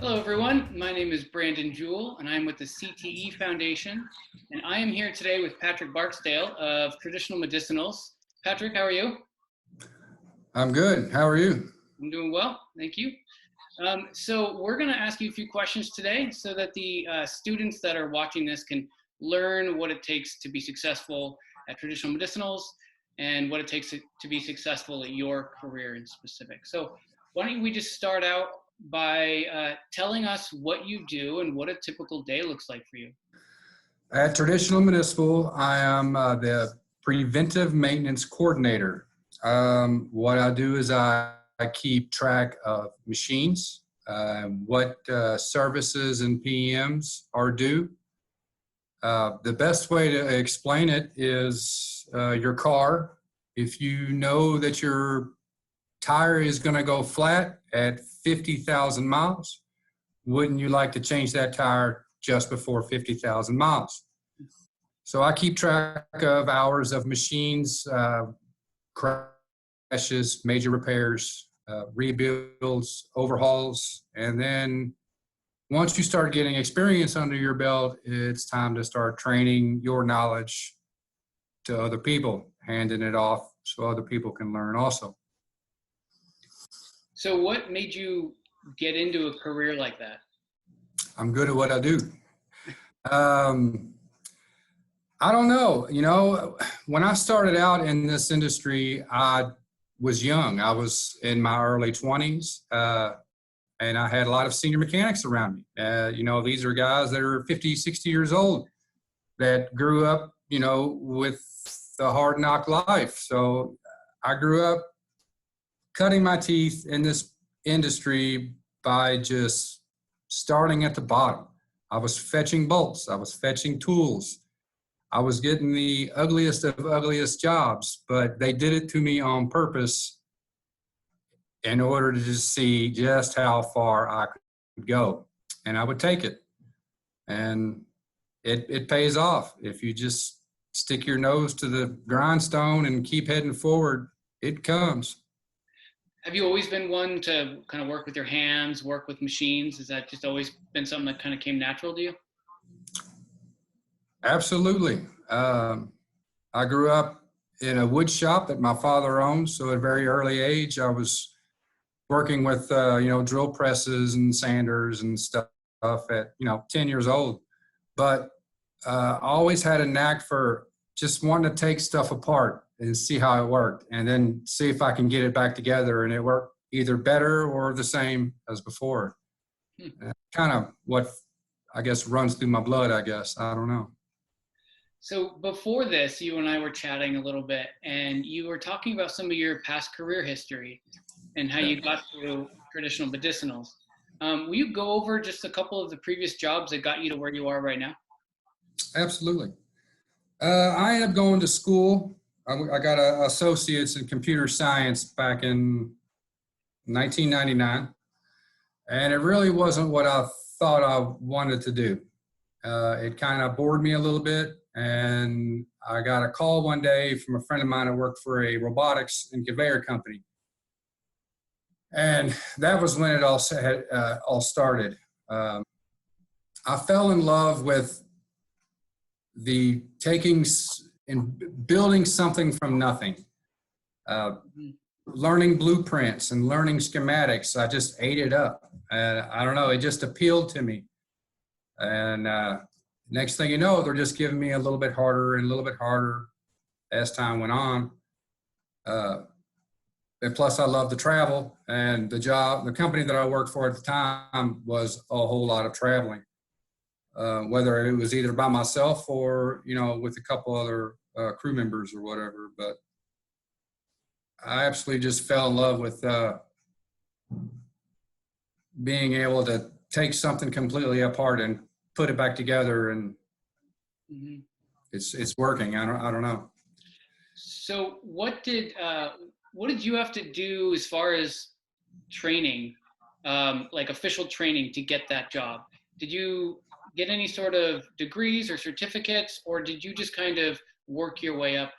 Hello, everyone. My name is Brandon Jewell, and I'm with the CTE Foundation. And I am here today with Patrick Barksdale of Traditional Medicinals. Patrick, how are you? I'm good. How are you? I'm doing well, thank you. So we're going to ask you a few questions today so that the students that are watching this can learn what it takes to be successful at Traditional Medicinals and what it takes to be successful at your career in specific. So why don't we just start out by telling us what you do and what a typical day looks like for you. At Traditional Municipal, I am the Preventive Maintenance Coordinator. What I do is I keep track of machines, what services and PMs are due. The best way to explain it is your car. If you know that your tire is going to go flat at 50,000 miles, wouldn't you like to change that tire just before 50,000 miles? So I keep track of hours of machines, crashes, major repairs, rebuilds, overhauls, and then once you start getting experience under your belt, it's time to start training your knowledge to other people, handing it off so other people can learn also. So what made you get into a career like that? I'm good at what I do. I don't know. You know, when I started out in this industry, I was young. I was in my early 20s, and I had a lot of senior mechanics around me. You know, these are guys that are 50, 60 years old that grew up, you know, with the hard knock life. So I grew up cutting my teeth in this industry by just starting at the bottom. I was fetching bolts. I was fetching tools. I was getting the ugliest of ugliest jobs, but they did it to me on purpose in order to just see just how far I could go. And I would take it. And it pays off. If you just stick your nose to the grindstone and keep heading forward, it comes. Have you always been one to kind of work with your hands, work with machines? Has that just always been something that kind of came natural to you? Absolutely. I grew up in a wood shop that my father owned, so at a very early age, I was working with, you know, drill presses and sanders and stuff at, you know, 10 years old. But I always had a knack for just wanting to take stuff apart and see how it worked, and then see if I can get it back together and it worked either better or the same as before. Kind of what I guess runs through my blood, I guess. I don't know. So before this, you and I were chatting a little bit, and you were talking about some of your past career history and how you got through Traditional Medicinals. Will you go over just a couple of the previous jobs that got you to where you are right now? Absolutely. I ended up going to school. I got an associate's in computer science back in 1999, and it really wasn't what I thought I wanted to do. It kind of bored me a little bit, and I got a call one day from a friend of mine who worked for a robotics and conveyor company. And that was when it all started. I fell in love with the taking and building something from nothing, learning blueprints and learning schematics. I just ate it up. I don't know, it just appealed to me. And next thing you know, they're just giving me a little bit harder and a little bit harder as time went on. And plus, I love to travel, and the company that I worked for at the time was a whole lot of traveling. Whether it was either by myself or, you know, with a couple other crew members or whatever. But I absolutely just fell in love with being able to take something completely apart and put it back together, and it's working. I don't know. So what did you have to do as far as training, like official training to get that job? Did you get any sort of degrees or certificates, or did you just kind of work your way up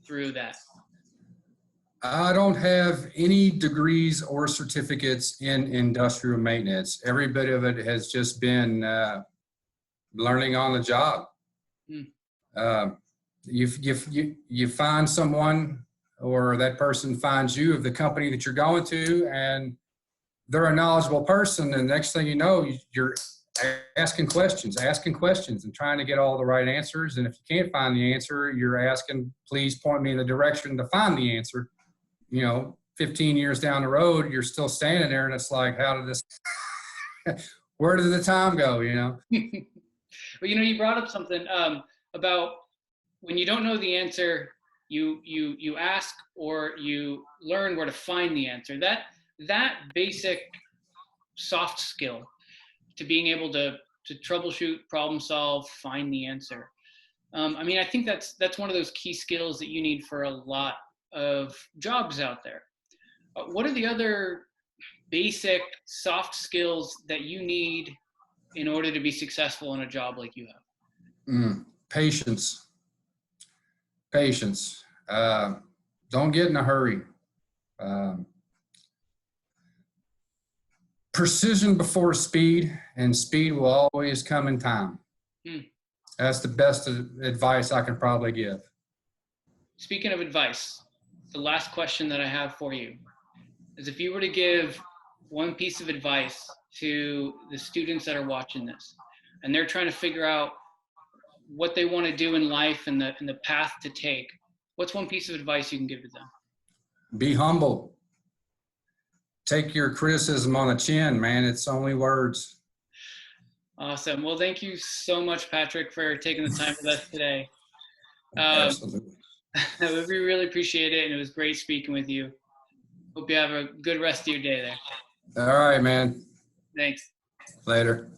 through that? I don't have any degrees or certificates in industrial maintenance. Every bit of it has just been learning on the job. Hmm. You find someone, or that person finds you of the company that you're going to, and they're a knowledgeable person. And next thing you know, you're asking questions and trying to get all the right answers. And if you can't find the answer, you're asking, please point me in the direction to find the answer. 15 years down the road, you're still standing there, and it's like, how did this, where did the time go, Well, you brought up something about when you don't know the answer, you ask, or you learn where to find the answer. That basic soft skill to being able to troubleshoot, problem solve, find the answer. I think that's one of those key skills that you need for a lot of jobs out there. What are the other basic soft skills that you need in order to be successful in a job like you have? Patience. Don't get in a hurry. Precision before speed, and speed will always come in time. That's the best advice I can probably give. Speaking of advice, the last question that I have for you is, if you were to give one piece of advice to the students that are watching this, and they're trying to figure out what they want to do in life and the path to take, what's one piece of advice you can give to them? Be humble. Take your criticism on the chin, man. It's only words. Awesome. Well, thank you so much, Patrick, for taking the time with us today. Absolutely. We really appreciate it, and it was great speaking with you. Hope you have a good rest of your day there. All right, man. Thanks. Later.